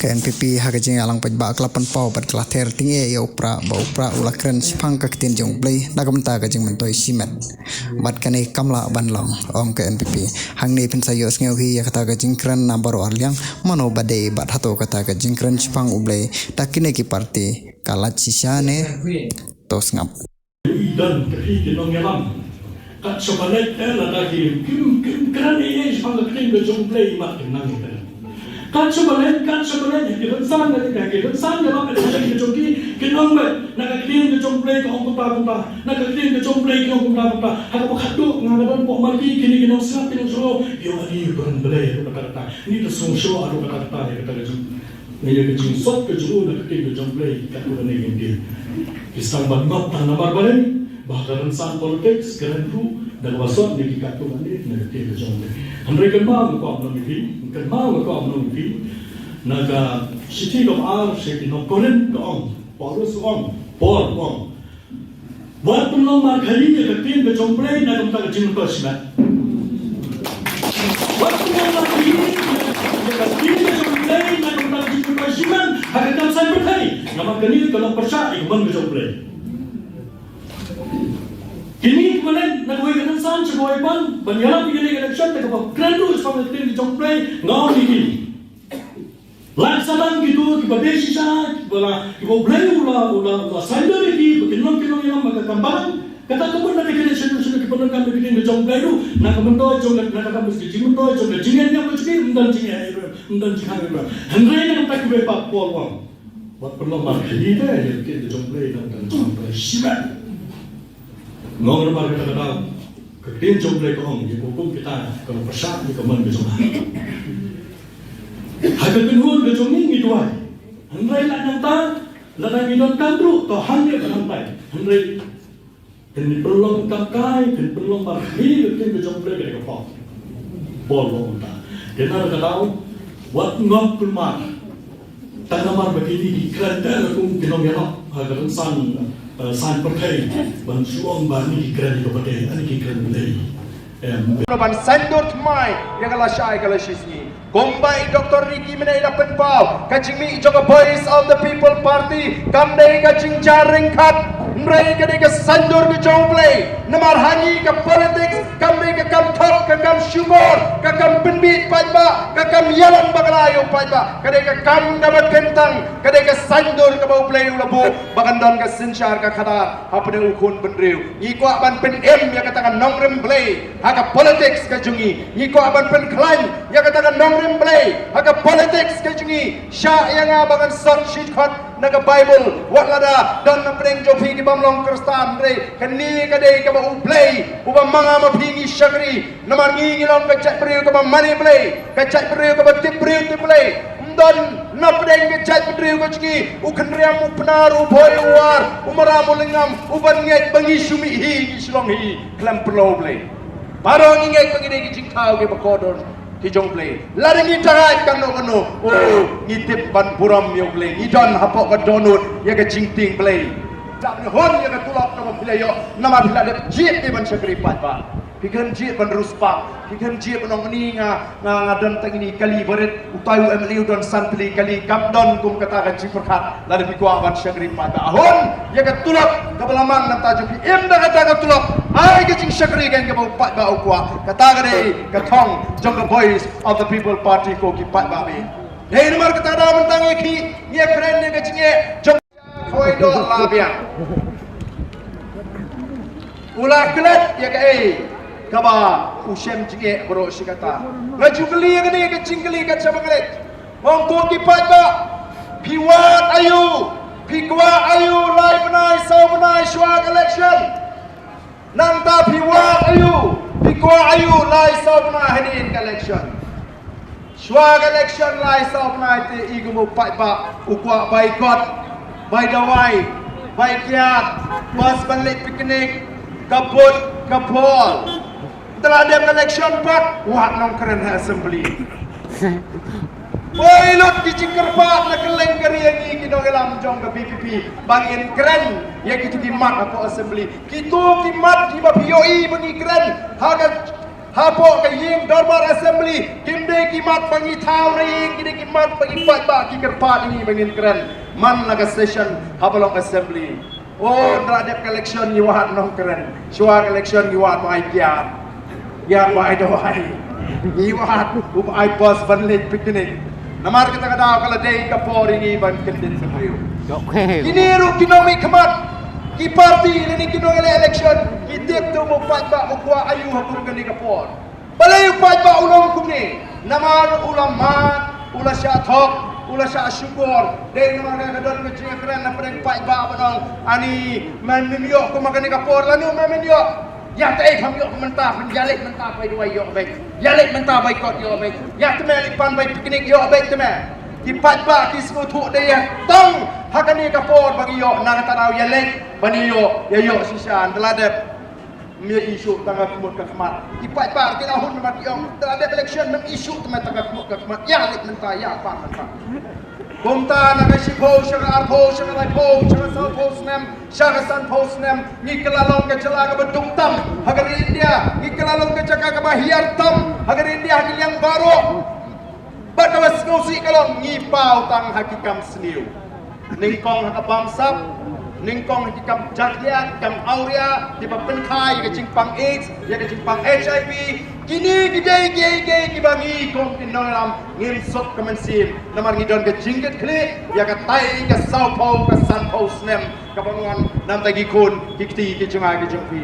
ke NPP hagajing alang pajba kelapan pau bat kelater tinge ya upra ba upra ula kren sipang ka kitin jong blai nagamta gajing mentoi simet bat kane kamla banlong ong ke NPP hangni pensayo sngew hi ya kata gajing kren nambaro arliang mano bade bat hato kata gajing kren sipang ublai takine ki parti kalat sisane tos ngap dan terhiti nong yalam kat sobalet ela lagi kim kran ini sipang ka kitin jong blai mak nang kan sobalet kiran san na kiran san na ba ka jogi kinong ba nakakilin ka jong play ka ong kumpa nakakilin ka jong play ka ong kumpa haka pa khatu nga naman po malki kini kinong sa kinong so yo ani ko ran balay ko kata ni to song show aro ka kata ni kata jong ngayon ka jong sot ka jong nakakilin ka jong play ka ko na hindi isang bangot na barbalay bahkan san politics keren tu dan wasot ni kikatu ni nakakilin ka jong play Andre kan mau ko amno ni kan mau ko amno ni naga city of our city no koren ong Paulus ong Paul ong buat penolong margari ke ketin ke jomplay na kumta ke jing ko simat buat penolong margari ke ketin ke jomplay na kumta ke jing ko simat hakatam sai berkai nama kini kalau percaya iman ke jomplay kini kemarin nak kau ikan san sebagai pan banyak pilih election tak apa keren sama ketin ke jomplay ngau ni Laksanan gitu, kita desisa, kita boleh ulah sadar lagi, kinong yang magkakambang. Kata kamu nak kita sudah kita nak kita jom lalu, nak kamu jom nak kamu mesti jom jingan yang mesti undan jingan. Henry nak tak kita pak polong. Buat perlu market dia kita jom lalu dan jom siapa. Ngomong market kata kita jom lalu kong, di hukum kita kalau persat di kaman besok. Hagal pinhul ke joming ituai. Henry nak nanta, ladang idon kandru, to hangge kanampai. Henry kini perlong kakai, kini perlong marhi, kini jomble ke kapal. Bolong ta. Kena tahu, wat ngop kulmar. Tanamar begini kerana aku kinong yana, hagal san perkai, bansuang bani kerana kepada, ani kerana lagi. Ban sandur mai yang kala syai kala shisni kombai Dr. Ricky menai dapat pau kacing mi joka voice of the people party kam dei kacing jaring kat mrai ka dei ka sandur ke jongplay namar hani ka politics kam dei ka kam thok ka kam syumor ka kam penbit pajba ka kam yalan baglayo pajba ka dei ka kam dapat kentang ka dei ka sandur ka bau play ulabu bagandon ka sinchar ka khada apne ukun benriu iko ban pen em ya katakan nongrem play haka politics ka jungi iko ban pen klan ya katakan nongrem play haka politics ka jungi sya yang abangan sot sheet khot naga bible wat lada don na preng jopi di bamlong kristan re kani ka dei ka bau play uba manga mapingi syagri namar ngi long ka chat priu ka ba money play ka chat priu ka ba tip priu tip play don na preng ka chat priu ka jungi ukhnriam upnaru boy war umaramu lengam uban ngai bangi sumi hi islong hi klam pro play Parang ingay pagini kijing tao ke bakodon kijong play. Lari ni tarat kano ngitip ban buram yung play. Idon hapok ka donut ya ke jingting play. Tak ni hon ya ke tulak nama play yo nama bila de jit di ban sakripat ba. Pikan jit ban ruspa, pikan jit ban ni nga don tang ini kali baret utayu MLU don santli kali kapdon kum kata ka jiperkat lari pikwa ban sakripat ba. Hon ya ke tulak kabalaman nan tajo pi em da kata ka tulak ai ke jing sakri kan ke bau pat ba ukwa kata ka dei ka thong jong the voice of the people party ko ki pat ba be dei nomor kata da mentang ki ye keren ne ke jing ye jong khoi do la bia ula klet ya ke kaba usem jing ye bro sikata laju kali ke ni ke jing kali ka sabanglet wong ko ki pat ba piwat ayu pikwa ayu live nai sau nai swag election nang ta piwa ayu pikwa ayu lai sau nai hedin election swag election lai sau nai te igumo pai ba ukwa boycott by dawai by kiat bas balik piknik kaput kapol telah dia election pak wat nong keren assembly Boilot di Cingkerpat na keleng kariangi kita gelam jong ke PPP bangin keren ya kita kimat aku assembly kita kimat di BPOI bagi keren harga Hapo ke ying Dorbar Assembly kimde kimat pangi tau na ying kini kimat pangi ba ki kerpat ini bangin keren man naga session habalong assembly. Oh ndradep election yuat nong keren. Shua election yuat mai kia. Ya mai doai. Yuat upai bos vanlit picnic. Namar kita kadao kala day kapor ini ban kendin sepriu. Kini ru kinomi kemat. Ki parti ini kino election kitip tu mo patba mo kwa ayu hapur kani kapor balay patba ulong kumni namar ulamat ula sya thok ula sya syukur dei namar kadon ke keren na preng patba banong ani man minyo ko makani kapor lanu man minyo ya tai pham yo mentah menjalik mentah bai dua yo baik jalik mentah bai kot yo baik ya temeli pan bai piknik yo baik teme ki patba ki semua thuk dia tong hakani kapor bagi yo nang tanau yalek bani yo ya yo sisan teladep me isu tangga kumut ka kemat ki patba ki lahun mat yo teladep election mem isu temat tangga kumut ka kemat ya lek mentah ya pan mentah Kumta na kasi po siya arpo siya na po siya sa postnem siya san postnem ni kelalong ke celaga bedungtam hagar India ni kelalong ke caka bahiyar tam hagar India yang baru Bagawas ngosi kalong ngipau tang hakikam seniu. Ningkong hakabam sap, ningkong hakikam jatliat, kam auria, di papenkai ke cimpang AIDS, ya ke cimpang HIV. Kini gede kibangi kong kinolam ngim sok kemensim. Namar ngidon ke jingget klik, ya ke tai ke saupau ke sanpau snem. Kapangan nam tagi kun kikti ke jungai ke jungpi.